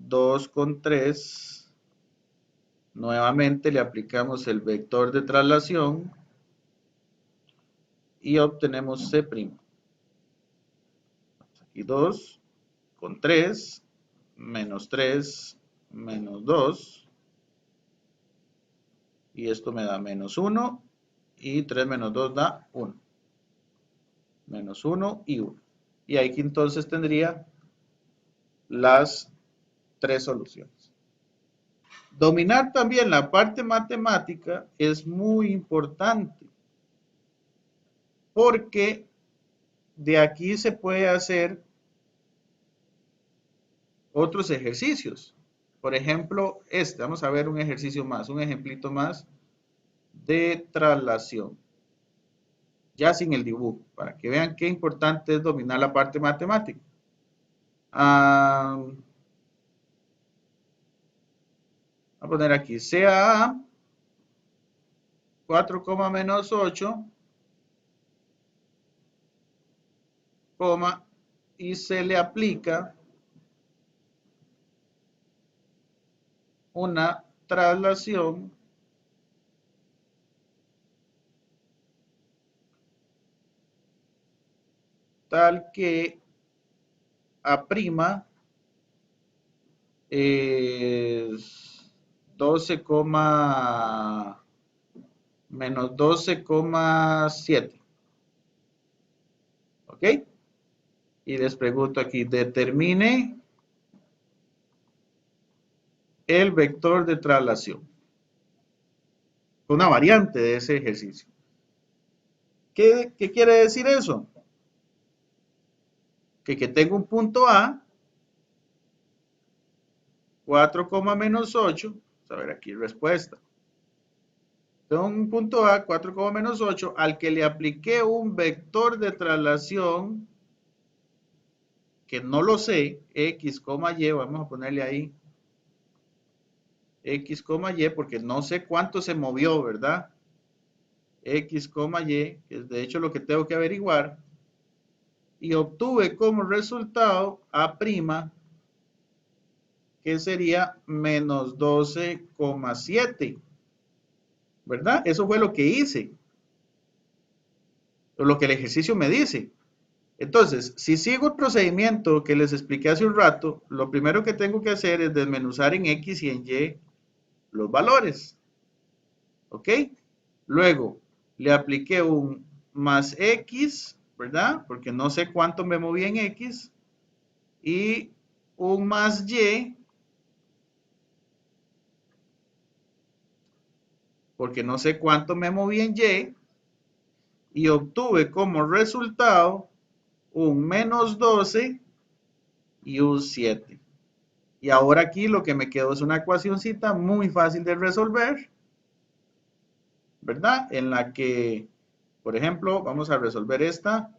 2,3. Nuevamente le aplicamos el vector de traslación y obtenemos C'. Aquí 2 con 3, menos 3, menos 2. Y esto me da menos 1 y 3 menos 2 da 1. Menos 1 y 1. Y aquí entonces tendría las tres soluciones. Dominar también la parte matemática es muy importante porque de aquí se puede hacer otros ejercicios. Por ejemplo, vamos a ver un ejercicio más, un ejemplito más de traslación, ya sin el dibujo, para que vean qué importante es dominar la parte matemática. Voy a poner aquí CA 4, menos 8, y se le aplica una traslación tal que A' es 12, menos 12,7. ¿Ok? Y les pregunto aquí, determine el vector de traslación. Una variante de ese ejercicio. ¿Qué quiere decir eso? Que tengo un punto A, 4, menos 8. Vamos a ver aquí respuesta. Tengo un punto A, 4, menos 8, al que le apliqué un vector de traslación que no lo sé, X, Y, vamos a ponerle ahí X, Y, porque no sé cuánto se movió, ¿verdad? X, Y, que es de hecho lo que tengo que averiguar, y obtuve como resultado A', que sería menos 12,7, ¿verdad? Eso fue lo que hice, o lo que el ejercicio me dice. Entonces, si sigo el procedimiento que les expliqué hace un rato, lo primero que tengo que hacer es desmenuzar en X y en Y los valores. ¿Ok? Luego le apliqué un más X, ¿verdad? Porque no sé cuánto me moví en X. Y un más Y, porque no sé cuánto me moví en Y. Y obtuve como resultado un menos 12 y un 7. Y ahora aquí lo que me quedó es una ecuacióncita muy fácil de resolver, ¿verdad? En la que, por ejemplo, vamos a resolver esta.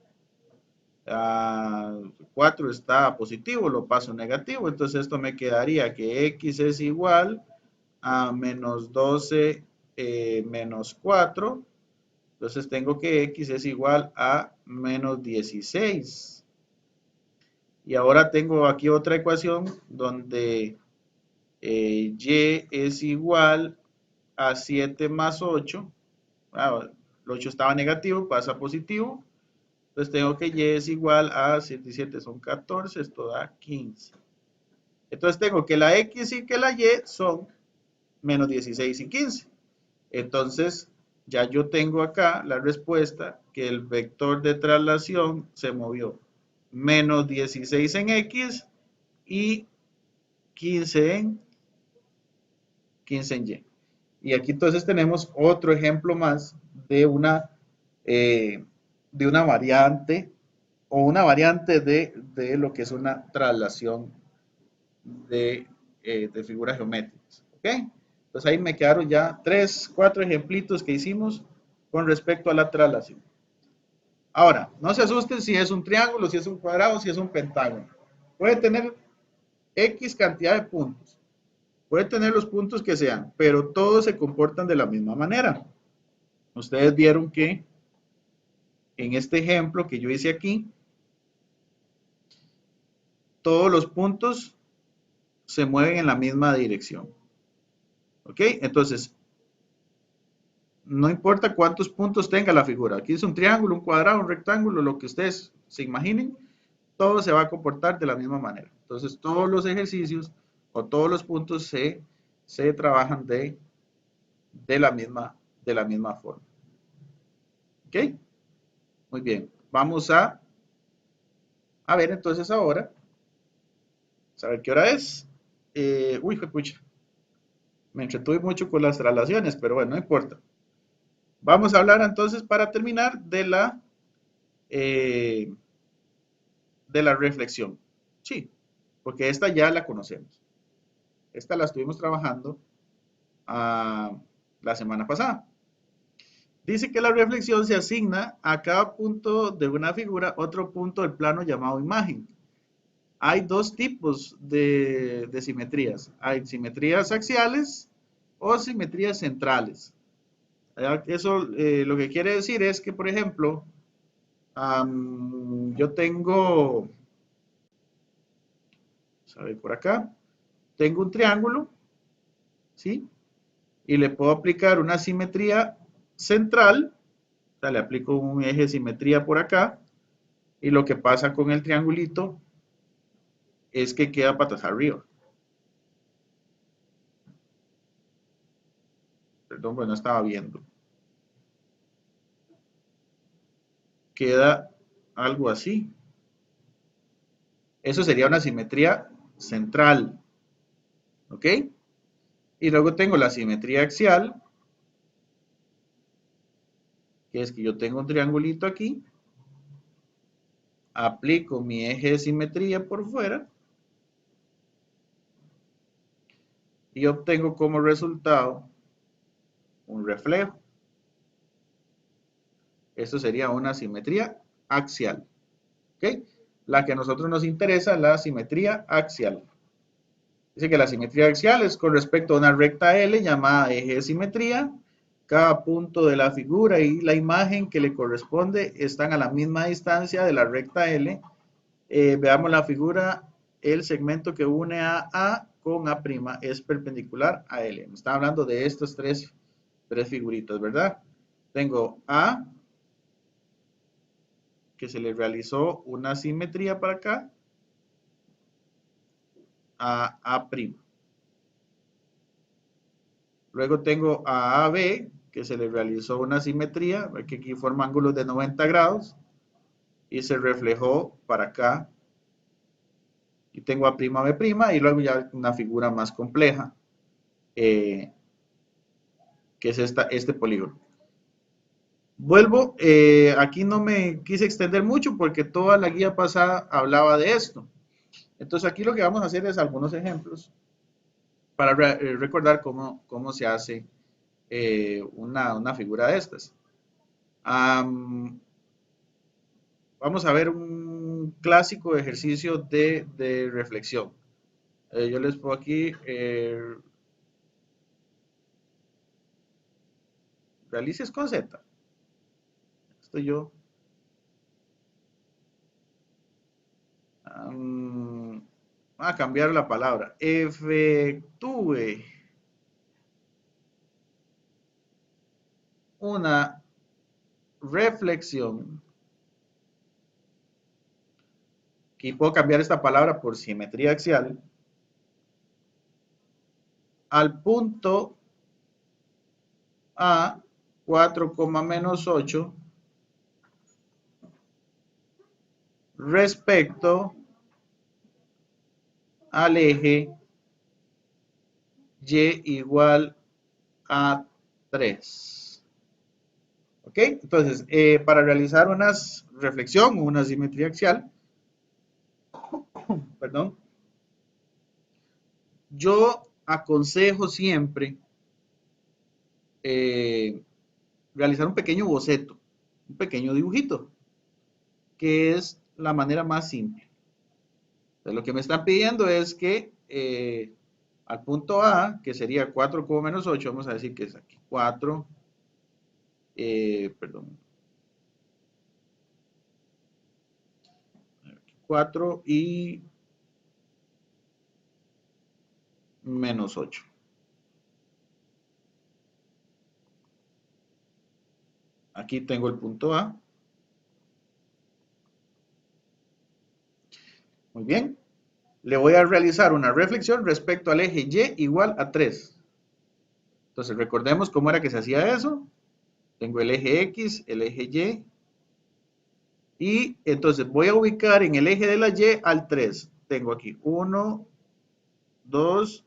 4 está positivo, lo paso negativo, entonces esto me quedaría que X es igual a menos 12 menos 4. Entonces tengo que X es igual a menos 16. Y ahora tengo aquí otra ecuación donde Y es igual a 7 más 8. El 8 estaba negativo, pasa a positivo. Entonces tengo que Y es igual a 7 y 7 son 14, esto da 15. Entonces tengo que la X y que la Y son menos 16 y 15. Entonces ya yo tengo acá la respuesta que el vector de traslación se movió menos 16 en X y 15 en, 15 en Y. Y aquí entonces tenemos otro ejemplo más eh, de una variante o una variante de lo que es una traslación de figuras geométricas. ¿Ok? Entonces ahí me quedaron ya 3, 4 ejemplitos que hicimos con respecto a la traslación. Ahora, no se asusten si es un triángulo, si es un cuadrado, si es un pentágono. Puede tener X cantidad de puntos. Puede tener los puntos que sean, pero todos se comportan de la misma manera. Ustedes vieron que en este ejemplo que yo hice aquí, todos los puntos se mueven en la misma dirección. ¿Ok? Entonces, no importa cuántos puntos tenga la figura. Aquí es un triángulo, un cuadrado, un rectángulo, lo que ustedes se imaginen, todo se va a comportar de la misma manera. Entonces, todos los ejercicios o todos los puntos se trabajan de la misma forma. ¿Ok? Muy bien. Vamos a ver entonces ahora, saber qué hora es. Uy, qué pucha. Me entretuve mucho con las traslaciones, pero bueno, no importa. Vamos a hablar entonces para terminar eh, de la reflexión. Sí, porque esta ya la conocemos. Esta la estuvimos trabajando la semana pasada. Dice que la reflexión se asigna a cada punto de una figura otro punto del plano llamado imagen. Hay dos tipos de simetrías. Hay simetrías axiales o simetrías centrales. Eso lo que quiere decir es que, por ejemplo, yo tengo, a ver por acá, tengo un triángulo, ¿sí? Y le puedo aplicar una simetría central, o sea, le aplico un eje de simetría por acá, y lo que pasa con el triangulito es que queda patas arriba. Perdón, pues no estaba viendo. Queda algo así. Eso sería una simetría central, ¿ok? Y luego tengo la simetría axial, que es que yo tengo un triangulito aquí, aplico mi eje de simetría por fuera y obtengo como resultado un reflejo. Esto sería una simetría axial. ¿Ok? La que a nosotros nos interesa, la simetría axial. Dice que la simetría axial es con respecto a una recta L llamada eje de simetría. Cada punto de la figura y la imagen que le corresponde están a la misma distancia de la recta L. Veamos la figura, el segmento que une a A con A' es perpendicular a L. Me está hablando de estas tres figuritas, ¿verdad? Tengo A, que se le realizó una simetría para acá, a A'. Luego tengo a AB, que se le realizó una simetría, ve que aquí forma ángulos de 90 grados y se reflejó para acá. Y tengo a' b', y luego ya una figura más compleja, que es este polígono. Vuelvo, aquí no me quise extender mucho porque toda la guía pasada hablaba de esto. Entonces aquí lo que vamos a hacer es algunos ejemplos para recordar cómo se hace una figura de estas. Vamos a ver un clásico ejercicio de reflexión. Yo les pongo aquí, realices con Z. Estoy yo. A cambiar la palabra. Efectúe una reflexión. Aquí puedo cambiar esta palabra por simetría axial. Al punto A 4,-8 respecto al eje y igual a 3. ¿Ok? Entonces, para realizar una reflexión o una simetría axial, perdón, yo aconsejo siempre realizar un pequeño boceto, un pequeño dibujito, que es la manera más simple. Entonces, lo que me están pidiendo es que al punto A, que sería 4,-8, vamos a decir que es aquí 4, perdón, 4 y -8. Aquí tengo el punto A. Muy bien. Le voy a realizar una reflexión respecto al eje Y igual a 3. Entonces, recordemos cómo era que se hacía eso. Tengo el eje X, el eje Y. Y entonces voy a ubicar en el eje de la Y al 3. Tengo aquí 1, 2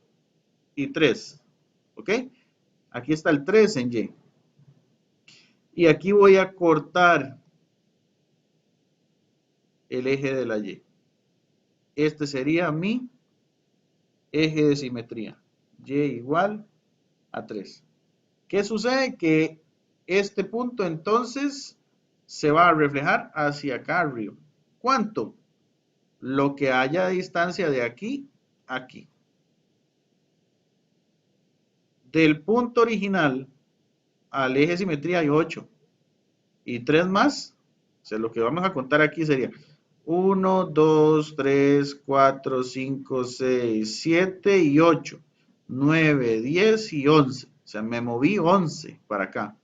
y 3. ¿Ok? Aquí está el 3 en Y. Y aquí voy a cortar el eje de la Y. Este sería mi eje de simetría. Y igual a 3. ¿Qué sucede? Que este punto entonces se va a reflejar hacia acá arriba. ¿Cuánto? Lo que haya de distancia de aquí a aquí. Del punto original al eje de simetría hay 8. Y 3 más. O sea, lo que vamos a contar aquí sería 1, 2, 3, 4, 5, 6, 7 y 8. 9, 10 y 11. O sea, me moví 11 para acá.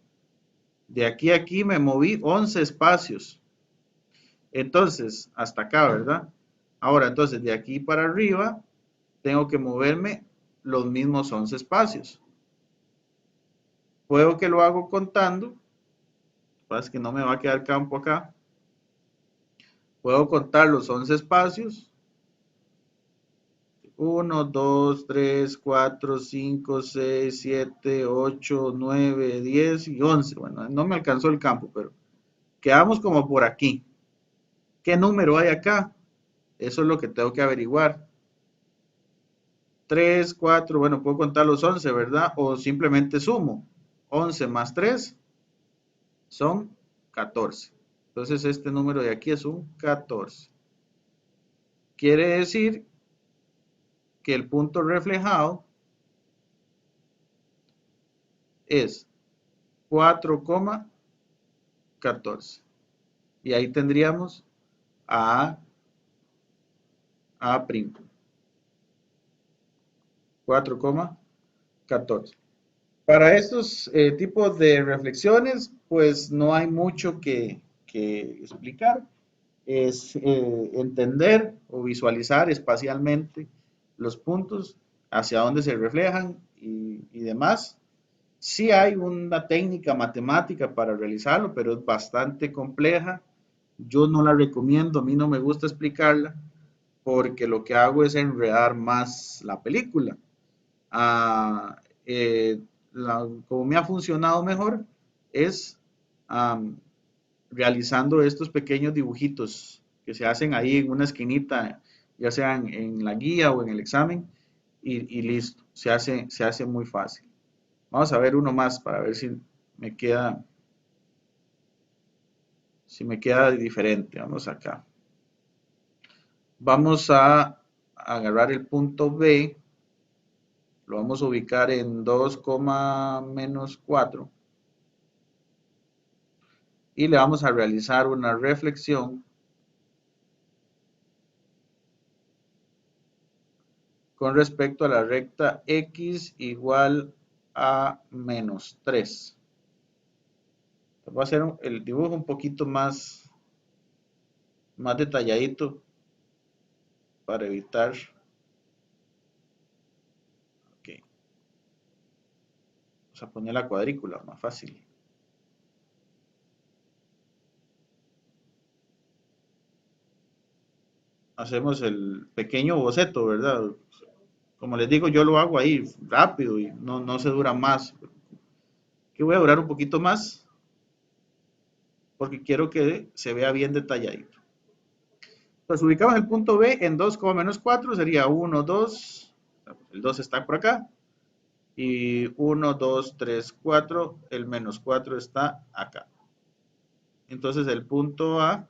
De aquí a aquí me moví 11 espacios. Entonces, hasta acá, ¿verdad? Ahora, entonces, de aquí para arriba, tengo que moverme los mismos 11 espacios. Puedo que lo hago contando. Pasa que no me va a quedar campo acá. Puedo contar los 11 espacios. 1, 2, 3, 4, 5, 6, 7, 8, 9, 10 y 11. Bueno, no me alcanzó el campo, pero quedamos como por aquí. ¿Qué número hay acá? Eso es lo que tengo que averiguar. 3, 4, bueno, puedo contar los 11, ¿verdad? O simplemente sumo. 11 más 3 son 14. Entonces este número de aquí es un 14. Quiere decir que el punto reflejado es 4,14. Y ahí tendríamos a A'. 4,14. Para estos tipos de reflexiones, pues no hay mucho que explicar. Es entender o visualizar espacialmente los puntos, hacia dónde se reflejan y demás. Sí hay una técnica matemática para realizarlo, pero es bastante compleja. Yo no la recomiendo, a mí no me gusta explicarla, porque lo que hago es enredar más la película. Ah, como me ha funcionado mejor es am, realizando estos pequeños dibujitos que se hacen ahí en una esquinita, ya sea en la guía o en el examen, y listo, se hace muy fácil. Vamos a ver uno más para ver me queda, si me queda diferente. Vamos acá. Vamos a agarrar el punto B, lo vamos a ubicar en 2, menos 4 y le vamos a realizar una reflexión con respecto a la recta x igual a menos 3. Voy a hacer el dibujo un poquito más detalladito para evitar. Ok, vamos a poner la cuadrícula más fácil. Hacemos el pequeño boceto, ¿verdad? Como les digo, yo lo hago ahí rápido y no se dura más. Que voy a durar un poquito más porque quiero que se vea bien detalladito. Pues ubicamos el punto B en 2, menos 4, sería 1, 2, el 2 está por acá, y 1, 2, 3, 4, el menos 4 está acá. Entonces el punto A,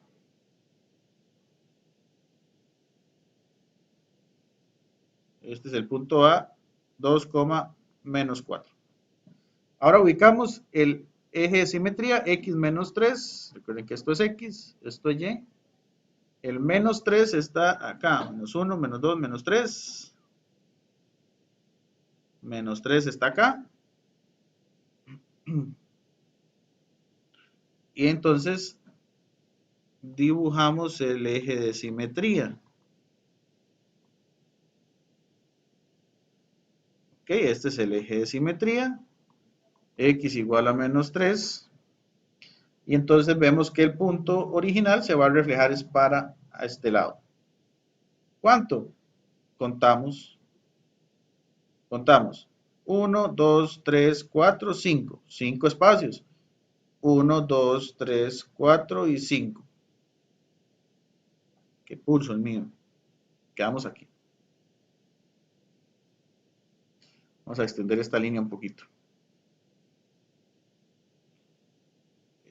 este es el punto A, 2, menos 4. Ahora ubicamos el eje de simetría, x menos 3, recuerden que esto es x, esto es y, el menos 3 está acá, menos 1, menos 2, menos 3, menos 3 está acá, y entonces dibujamos el eje de simetría. Ok, este es el eje de simetría, x igual a menos 3, y entonces vemos que el punto original se va a reflejar es para a este lado. ¿Cuánto? Contamos, contamos. 1, 2, 3, 4, 5. 5 espacios. 1, 2, 3, 4 y 5. Qué pulso el mío. Quedamos aquí. Vamos a extender esta línea un poquito.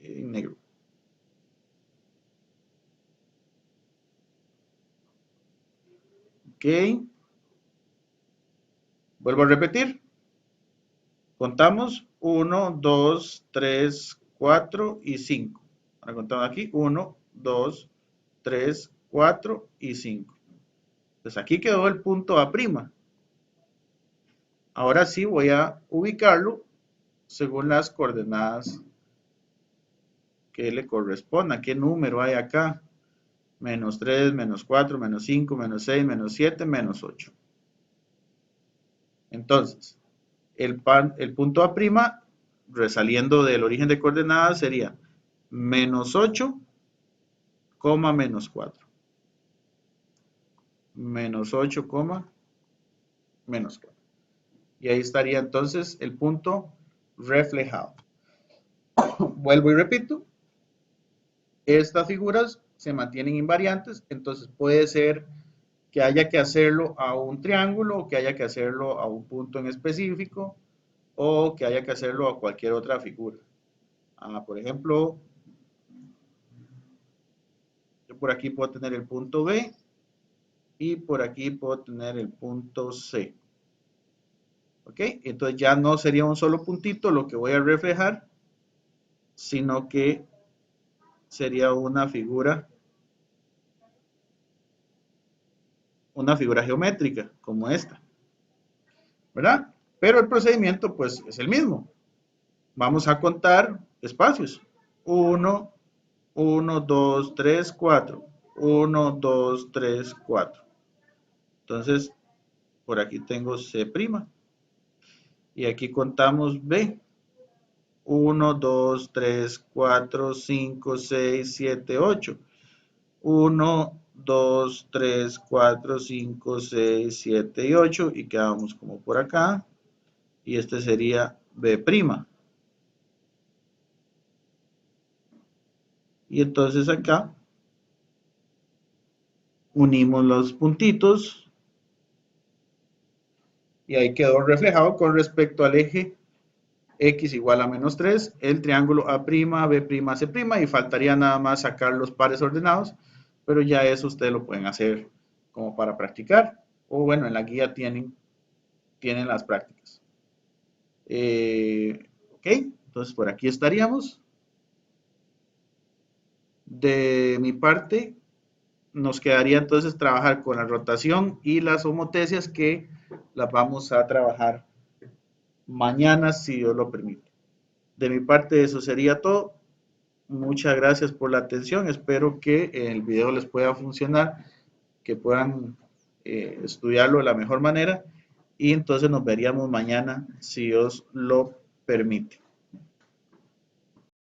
En negro. Ok. Vuelvo a repetir. Contamos 1, 2, 3, 4 y 5. Ahora contamos aquí 1, 2, 3, 4 y 5. Entonces aquí quedó el punto A'. Ahora sí voy a ubicarlo según las coordenadas que le correspondan. ¿Qué número hay acá? Menos 3, menos 4, menos 5, menos 6, menos 7, menos 8. Entonces, el punto A', resaliendo del origen de coordenadas, sería menos 8, menos 4. Menos 8, menos 4. Y ahí estaría entonces el punto reflejado. Vuelvo y repito, estas figuras se mantienen invariantes, entonces puede ser que haya que hacerlo a un triángulo, o que haya que hacerlo a un punto en específico, o que haya que hacerlo a cualquier otra figura. Por ejemplo, yo por aquí puedo tener el punto B y por aquí puedo tener el punto C. ¿Ok? Entonces ya no sería un solo puntito lo que voy a reflejar, sino que sería una figura geométrica como esta, ¿verdad? Pero el procedimiento pues es el mismo. Vamos a contar espacios. 1, 1, 2, 3, 4. 1, 2, 3, 4. Entonces, por aquí tengo C'. Y aquí contamos B. 1, 2, 3, 4, 5, 6, 7, 8. 1, 2, 3, 4, 5, 6, 7 y 8. Y quedamos como por acá. Y este sería B'. Y entonces acá unimos los puntitos y ahí quedó reflejado con respecto al eje x igual a menos 3, el triángulo A', B', C', y faltaría nada más sacar los pares ordenados, pero ya eso ustedes lo pueden hacer como para practicar, o bueno, en la guía tienen las prácticas. Ok, entonces por aquí estaríamos. De mi parte, nos quedaría entonces trabajar con la rotación y las homotecias que las vamos a trabajar mañana si Dios lo permite. De mi parte eso sería todo. Muchas gracias por la atención. Espero que el video les pueda funcionar, que puedan estudiarlo de la mejor manera y entonces nos veríamos mañana si Dios lo permite.